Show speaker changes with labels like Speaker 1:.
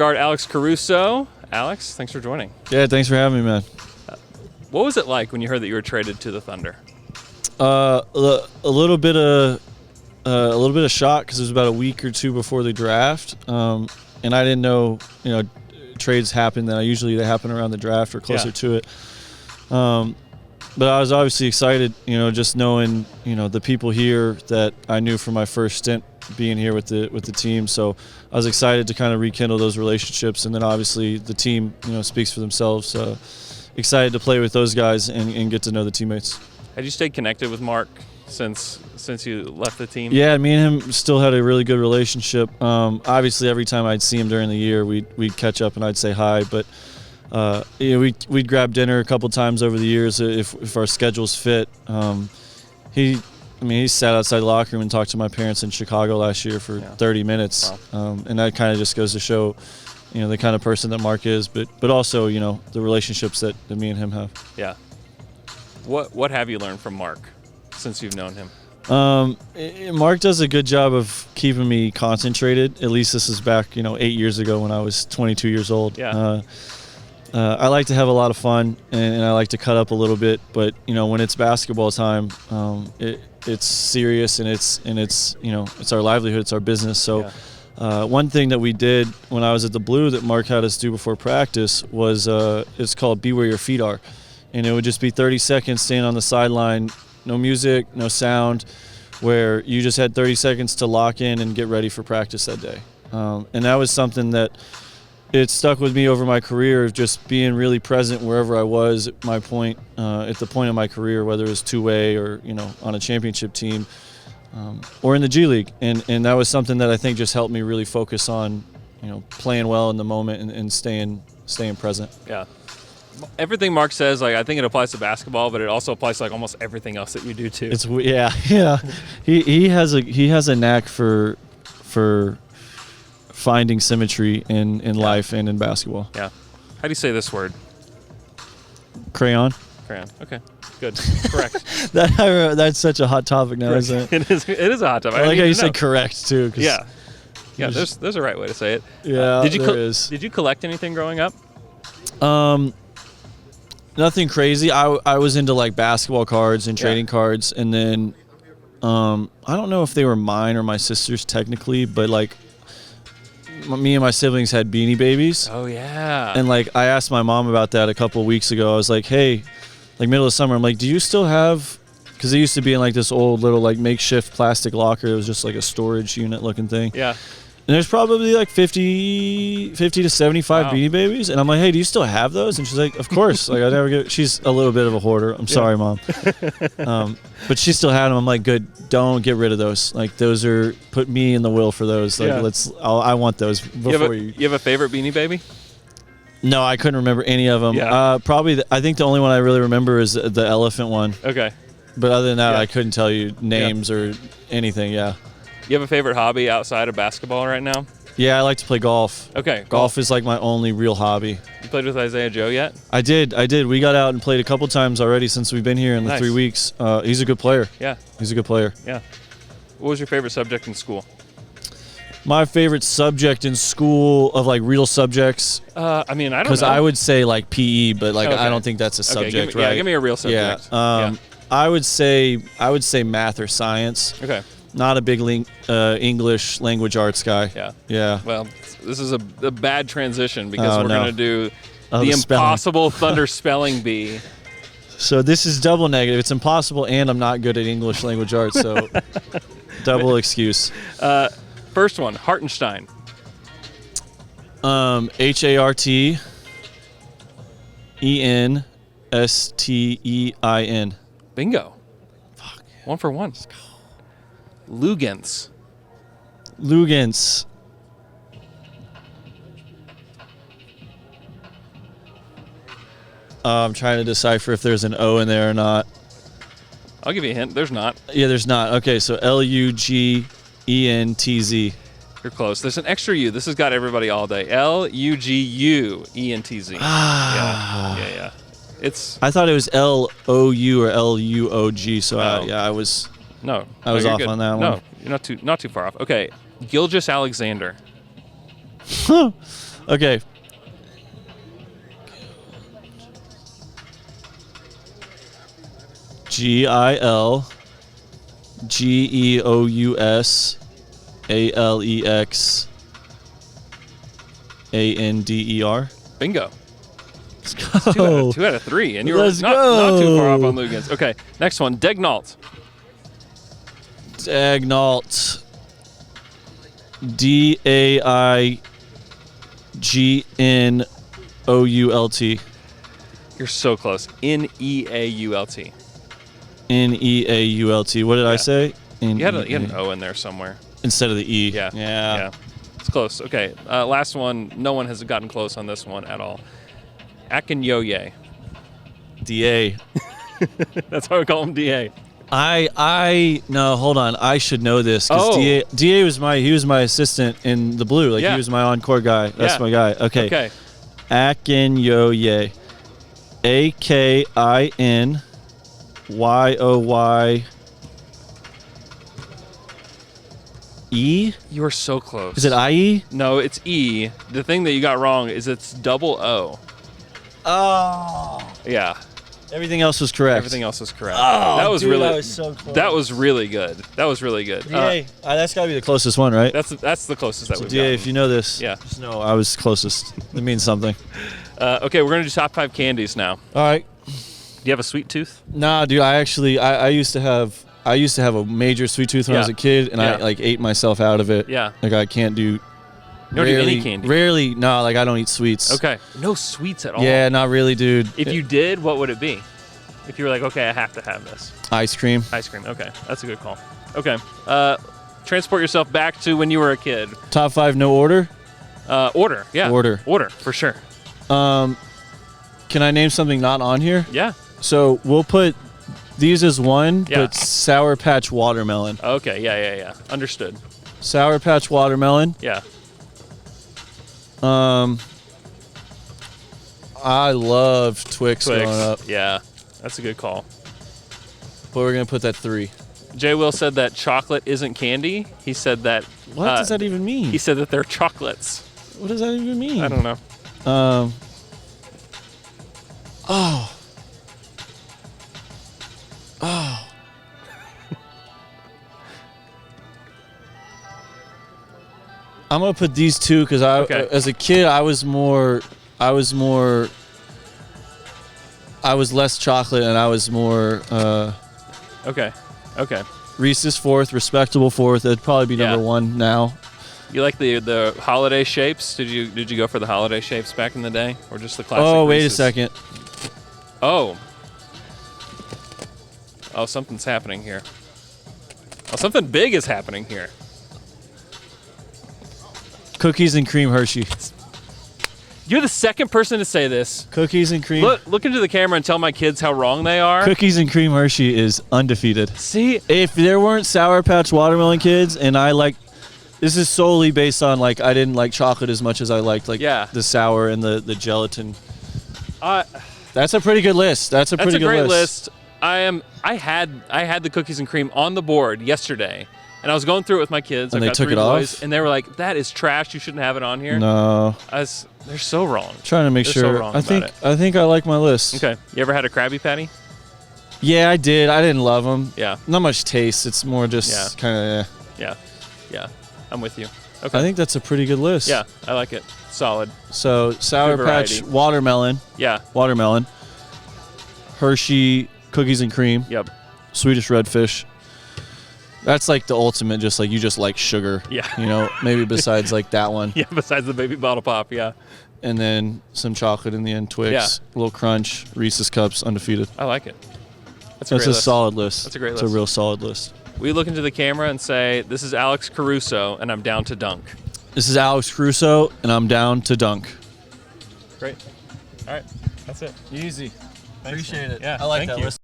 Speaker 1: Guard Alex Caruso. Alex, thanks for joining.
Speaker 2: Yeah, thanks for having me, man.
Speaker 1: What was it like when you heard that you were traded to the Thunder?
Speaker 2: A little bit of shock because it was about a week or two before the draft, and I didn't know trades happen. They happen around the draft or closer to it. But I was obviously excited, just knowing the people here that I knew from my first stint being here with the team. So I was excited to kind of rekindle those relationships, and then obviously the team speaks for themselves. So excited to play with those guys and get to know the teammates.
Speaker 1: Had you stayed connected with Mark since you left the team?
Speaker 2: Yeah, me and him still had a really good relationship. Obviously, every time I'd see him during the year, we'd catch up and I'd say hi. But we'd grab dinner a couple times over the years if our schedules fit. He sat outside the locker room and talked to my parents in Chicago last year for 30 minutes. Wow. And that kind of just goes to show, the kind of person that Mark is, but also, the relationships that me and him have.
Speaker 1: Yeah. What have you learned from Mark since you've known him?
Speaker 2: Mark does a good job of keeping me concentrated. At least this is back, 8 years ago when I was 22 years old.
Speaker 1: Yeah.
Speaker 2: I like to have a lot of fun and I like to cut up a little bit, but when it's basketball time, it's serious and it's our livelihood, it's our business. So one thing that we did when I was at the Blue that Mark had us do before practice was it's called Be Where Your Feet Are, and it would just be 30 seconds staying on the sideline, no music, no sound, where you just had 30 seconds to lock in and get ready for practice that day. And that was something that it stuck with me over my career, of just being really present wherever I was at the point of my career, whether it was two-way or on a championship team or in the G League, and that was something that I think just helped me really focus on playing well in the moment and staying present.
Speaker 1: Yeah. Everything Mark says, I think it applies to basketball, but it also applies to almost everything else that you do too.
Speaker 2: He has a knack for finding symmetry in life and in basketball.
Speaker 1: Yeah. How do you say this word?
Speaker 2: Crayon.
Speaker 1: Okay. Good. Correct.
Speaker 2: That's such a hot topic now, isn't it?
Speaker 1: It is a hot topic.
Speaker 2: I like how you say correct too.
Speaker 1: Yeah. There's a right way to say it.
Speaker 2: Yeah.
Speaker 1: There is. Did you collect anything growing up?
Speaker 2: Nothing crazy. I was into basketball cards and trading cards, and then I don't know if they were mine or my sister's technically, but me and my siblings had Beanie Babies.
Speaker 1: Oh yeah.
Speaker 2: And I asked my mom about that a couple of weeks ago. I was like, hey, middle of summer, I'm like, do you still have? Because they used to be in this old little makeshift plastic locker. It was just a storage unit looking thing.
Speaker 1: Yeah.
Speaker 2: And there's probably 50 to 75 Beanie Babies. And I'm like, hey, do you still have those? And she's like, of course. I never get. She's a little bit of a hoarder. I'm sorry, Mom. But she still had them. I'm like, good. Don't get rid of those. Those are, put me in the will for those. I want those before you.
Speaker 1: You have a favorite Beanie Baby?
Speaker 2: No, I couldn't remember any of them.
Speaker 1: Yeah.
Speaker 2: Probably, I think the only one I really remember is the elephant one.
Speaker 1: Okay.
Speaker 2: But other than that, I couldn't tell you names or anything. Yeah.
Speaker 1: You have a favorite hobby outside of basketball right now?
Speaker 2: Yeah, I like to play golf.
Speaker 1: Okay.
Speaker 2: Golf is my only real hobby.
Speaker 1: You played with Isaiah Joe yet?
Speaker 2: I did. We got out and played a couple times already since we've been here in the 3 weeks. He's a good player.
Speaker 1: Yeah.
Speaker 2: He's a good player.
Speaker 1: Yeah. What was your favorite subject in school?
Speaker 2: My favorite subject in school of real subjects.
Speaker 1: I don't know.
Speaker 2: Because I would say PE, but
Speaker 1: okay.
Speaker 2: I don't think that's a subject, right?
Speaker 1: Yeah, give me a real subject.
Speaker 2: Yeah. I would say math or science.
Speaker 1: Okay.
Speaker 2: Not a big English language arts guy.
Speaker 1: Yeah.
Speaker 2: Yeah.
Speaker 1: Well, this is a bad transition because we're going to do the
Speaker 2: spelling.
Speaker 1: impossible Thunder spelling bee.
Speaker 2: So this is double negative. It's impossible, and I'm not good at English language arts, so double excuse.
Speaker 1: First one, Hartenstein.
Speaker 2: Hartenstein.
Speaker 1: Bingo.
Speaker 2: Fuck.
Speaker 1: 1 for 1. Let's go. Lugans.
Speaker 2: I'm trying to decipher if there's an O in there or not.
Speaker 1: I'll give you a hint. There's not.
Speaker 2: Yeah, there's not. Okay, so Lugentz.
Speaker 1: You're close. There's an extra U. This has got everybody all day. Lugentz. Yeah.
Speaker 2: I thought it was Lou or Luog. So I was.
Speaker 1: No,
Speaker 2: I was off
Speaker 1: good.
Speaker 2: on that one.
Speaker 1: No, you're not too far off. Okay, Gilgeous Alexander.
Speaker 2: Okay. GILGEOUSALEXANDER.
Speaker 1: Bingo.
Speaker 2: Let's go.
Speaker 1: 2 out of 3, and you were
Speaker 2: Let's
Speaker 1: not too far off on Lugans. Okay, next one, Degnault.
Speaker 2: Dagnault. DAIGNOULT.
Speaker 1: You're so close. Neault.
Speaker 2: NEAULT. What did I say?
Speaker 1: You had an O in there somewhere.
Speaker 2: Instead of the E.
Speaker 1: Yeah. It's close. Okay, last one. No one has gotten close on this one at all. Akinyoye.
Speaker 2: DA.
Speaker 1: That's why we call him DA.
Speaker 2: No, hold on. I should know this because DA was my assistant in the blue. Like he was my on-court guy. That's my guy. Okay. Akinyoye. AKINYOY. E?
Speaker 1: You are so close.
Speaker 2: Is it IE?
Speaker 1: No, it's E. The thing that you got wrong is it's double O.
Speaker 2: Oh.
Speaker 1: Yeah.
Speaker 2: Everything else was correct.
Speaker 1: Everything else was correct.
Speaker 2: Oh,
Speaker 1: that was really.
Speaker 2: That was so close.
Speaker 1: That was really good.
Speaker 2: DA, that's got to be the closest one, right?
Speaker 1: That's the closest that we've
Speaker 2: DA,
Speaker 1: gotten.
Speaker 2: if you know this, just know I was closest. It means something.
Speaker 1: Okay, we're gonna do top 5 candies now.
Speaker 2: All right.
Speaker 1: Do you have a sweet tooth?
Speaker 2: Nah, dude. I used to have a major sweet tooth when I was a kid, and I like ate myself out of it.
Speaker 1: Yeah.
Speaker 2: Like I can't do.
Speaker 1: You don't do any candy?
Speaker 2: Rarely, no. Like I don't eat sweets.
Speaker 1: Okay. No sweets at all?
Speaker 2: Yeah, not really, dude.
Speaker 1: If you did, what would it be? If you were like, okay, I have to have this.
Speaker 2: Ice cream.
Speaker 1: Ice cream. Okay. That's a good call. Okay. Transport yourself back to when you were a kid.
Speaker 2: Top 5, no order?
Speaker 1: Order. Yeah. Order, for sure.
Speaker 2: Can I name something not on here?
Speaker 1: Yeah.
Speaker 2: So we'll put these as one, but Sour Patch Watermelon.
Speaker 1: Okay. Yeah. Understood.
Speaker 2: Sour Patch Watermelon.
Speaker 1: Yeah.
Speaker 2: I loved Twix growing up.
Speaker 1: Yeah. That's a good call.
Speaker 2: But we're going to put that 3.
Speaker 1: Jay Will said that chocolate isn't candy. He said that...
Speaker 2: What does that even mean?
Speaker 1: He said that they're chocolates.
Speaker 2: What does that even mean?
Speaker 1: I don't know.
Speaker 2: I'm going to put these 2 because as a kid, I was less chocolate and I was more...
Speaker 1: Okay.
Speaker 2: Reese's 4th, respectable 4th. It'd probably be number 1 now.
Speaker 1: You like the holiday shapes? Did you go for the holiday shapes back in the day, or just the classic?
Speaker 2: Oh, wait
Speaker 1: Reese's?
Speaker 2: a second.
Speaker 1: Oh, something's happening here. Oh, something big is happening here.
Speaker 2: Cookies and cream Hershey.
Speaker 1: You're the second person to say this.
Speaker 2: Cookies and cream.
Speaker 1: Look into the camera and tell my kids how wrong they are.
Speaker 2: Cookies and cream Hershey is undefeated.
Speaker 1: See,
Speaker 2: if there weren't Sour Patch Watermelon kids, and this is solely based on I didn't like chocolate as much as I liked the sour and the gelatin. That's a pretty good list. That's a great
Speaker 1: list. I had the cookies and cream on the board yesterday. And I was going through it with my kids.
Speaker 2: And
Speaker 1: I've
Speaker 2: they
Speaker 1: got
Speaker 2: took
Speaker 1: 3
Speaker 2: it
Speaker 1: boys,
Speaker 2: off?
Speaker 1: and they were like, "That is trash. You shouldn't have it on here."
Speaker 2: No.
Speaker 1: They're so wrong.
Speaker 2: Trying to make
Speaker 1: They're
Speaker 2: sure.
Speaker 1: So wrong
Speaker 2: I think I like my list.
Speaker 1: Okay. You ever had a Krabby Patty?
Speaker 2: Yeah, I did. I didn't love them.
Speaker 1: Yeah.
Speaker 2: Not much taste. It's more just kind of.
Speaker 1: Yeah. I'm with you. Okay.
Speaker 2: I think that's a pretty good list.
Speaker 1: Yeah, I like it. Solid.
Speaker 2: So Sour Patch Watermelon.
Speaker 1: Yeah.
Speaker 2: Watermelon. Hershey Cookies and Cream.
Speaker 1: Yep.
Speaker 2: Swedish Redfish. That's like the ultimate, just you just like sugar.
Speaker 1: Yeah.
Speaker 2: Maybe besides that one.
Speaker 1: Yeah, besides the baby bottle pop, yeah.
Speaker 2: And then some chocolate in the end, Twix, a little crunch, Reese's Cups, undefeated.
Speaker 1: I like it. That's
Speaker 2: a solid list.
Speaker 1: That's a great list.
Speaker 2: It's a real solid list.
Speaker 1: We look into the camera and say, "This is Alex Caruso, and I'm down to dunk."
Speaker 2: This is Alex Caruso, and I'm down to dunk.
Speaker 1: Great. All right. That's it.
Speaker 2: Easy. Appreciate it.
Speaker 1: Yeah.
Speaker 2: I like
Speaker 1: thank
Speaker 2: that
Speaker 1: you.
Speaker 2: list.